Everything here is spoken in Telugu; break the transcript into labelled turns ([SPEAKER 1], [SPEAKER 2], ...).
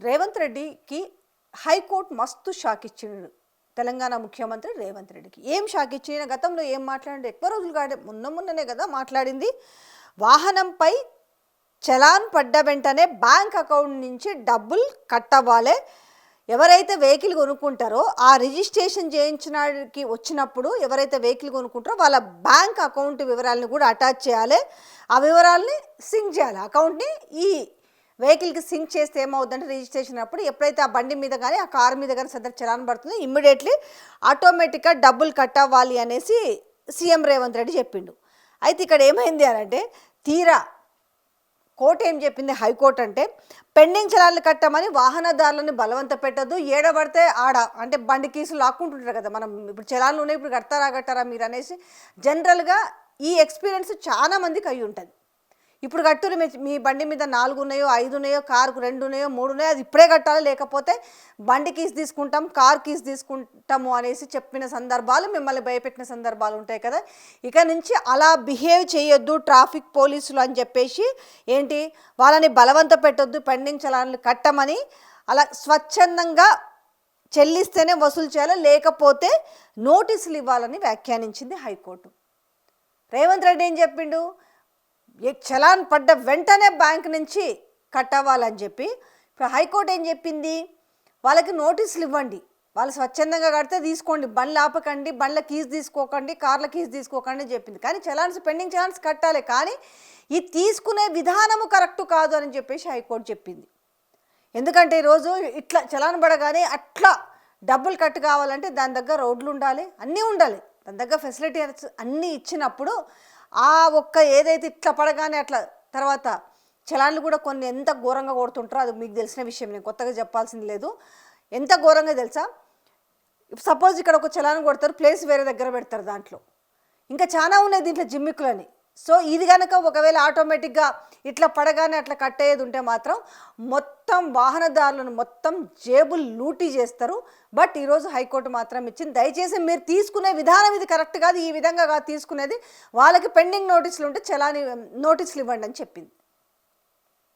[SPEAKER 1] రేవంత్ రెడ్డికి హైకోర్టు మస్తు షాక్ ఇచ్చిండు. తెలంగాణ ముఖ్యమంత్రి రేవంత్ రెడ్డికి ఏం షాక్ ఇచ్చిన గతంలో ఏం మాట్లాడింది? ఎక్కువ రోజులు కాదు, మొన్ననే కదా మాట్లాడింది. వాహనంపై చలాన్ పడ్డ వెంటనే బ్యాంక్ అకౌంట్ నుంచి డబ్బులు కట్ అవ్వాలి. ఎవరైతే వెహికల్ కొనుక్కుంటారో ఆ రిజిస్ట్రేషన్ చేయించడానికి వచ్చినప్పుడు ఎవరైతే వెహికల్ కొనుక్కుంటారో వాళ్ళ బ్యాంక్ అకౌంట్ వివరాలను కూడా అటాచ్ చేయాలి. ఆ వివరాలని సింక్ చేయాలి. అకౌంట్ని ఈ వెహికల్కి సింక్ చేస్తే ఏమవుతుందంటే రిజిస్ట్రేషన్ అప్పుడు ఎప్పుడైతే ఆ బండి మీద కానీ ఆ కారు మీద కానీ సదరు చలాన్ పడుతుందో ఇమ్మీడియట్లీ ఆటోమేటిక్గా డబ్బులు కట్ అవ్వాలి అనేసి సీఎం రేవంత్ రెడ్డి చెప్పిండు. అయితే ఇక్కడ ఏమైంది అని అంటే తీరా కోర్టు ఏం చెప్పింది, హైకోర్టు అంటే పెండింగ్ చలాన్లు కట్టమని వాహనదారులని బలవంత పెట్టద్దు, ఏడబడితే ఆడ అంటే బండి కీసులు లాక్కుంటుంటారు కదా, మనం ఇప్పుడు చలాన్లు ఉన్నాయి ఇప్పుడు కట్టారా మీరు అనేసి జనరల్గా ఈ ఎక్స్పీరియన్స్ చాలా మందికి అయి ఉంటుంది. ఇప్పుడు కట్టురు మీ బండి మీద 4 ఉన్నాయో 5 ఉన్నాయో కారుకు 2 ఉన్నాయో 3 ఉన్నాయో అది ఇప్పుడే కట్టాలి, లేకపోతే బండి కీస్ తీసుకుంటాం కార్ కీస్ తీసుకుంటాము అనేసి చెప్పిన సందర్భాలు, మిమ్మల్ని భయపెట్టిన సందర్భాలు ఉంటాయి కదా. ఇక నుంచి అలా బిహేవ్ చేయొద్దు ట్రాఫిక్ పోలీసులు అని చెప్పేసి ఏంటి వాళ్ళని బలవంత పెట్టొద్దు, పెండింగ్ చలాన్లు కట్టమని, అలా స్వచ్ఛందంగా చెల్లిస్తేనే వసూలు చేయాలి, లేకపోతే నోటీసులు ఇవ్వాలని వ్యాఖ్యానించింది హైకోర్టు. రేవంత్ రెడ్డి ఏం చెప్పిండు, చలాన్ పడ్డ వెంటనే బ్యాంక్ నుంచి కట్ అవ్వాలని చెప్పి. ఇప్పుడు హైకోర్టు ఏం చెప్పింది, వాళ్ళకి నోటీసులు ఇవ్వండి, వాళ్ళు స్వచ్ఛందంగా కడితే తీసుకోండి, బండ్లు ఆపకండి, బండ్ల కీస్ తీసుకోకండి, కార్ల కీస్ తీసుకోకండి అని చెప్పింది. కానీ చలాన్స్ పెండింగ్ చలాన్స్ కట్టాలి, కానీ ఈ తీసుకునే విధానము కరెక్ట్ కాదు అని చెప్పేసి హైకోర్టు చెప్పింది. ఎందుకంటే ఈరోజు ఇట్లా చలాన్ పడగానే అట్లా డబ్బులు కట్ కావాలంటే దాని దగ్గర రోడ్లు ఉండాలి, అన్నీ ఉండాలి, దాని దగ్గర ఫెసిలిటీస్ అన్నీ ఇచ్చినప్పుడు ఆ ఒక్క ఏదైతే ఇట్లా పడగానే అట్లా తర్వాత చలాన్లు కూడా కొన్ని ఎంత ఘోరంగా కొడుతుంటారో అది మీకు తెలిసిన విషయం, నేను కొత్తగా చెప్పాల్సింది లేదు. ఎంత ఘోరంగా తెలుసా, సపోజ్ ఇక్కడ ఒక చలాన్ కొడతారు, ప్లేస్ వేరే దగ్గర పెడతారు, దాంట్లో ఇంకా చాలా ఉన్నాయి దీంట్లో జిమ్మిక్కులని. సో ఇది కనుక ఒకవేళ ఆటోమేటిక్గా ఇట్లా పడగానే అట్లా కట్టేది ఉంటే మాత్రం మొత్తం వాహనదారులను మొత్తం జేబులు లూటీ చేస్తారు. బట్ ఈరోజు హైకోర్టు మాత్రం ఇచ్చింది, దయచేసి మీరు తీసుకునే విధానం ఇది కరెక్ట్ కాదు, ఈ విధంగా కాదు తీసుకునేది, వాళ్ళకి పెండింగ్ నోటీసులు ఉంటే చలాని నోటీసులు ఇవ్వండి అని చెప్పింది.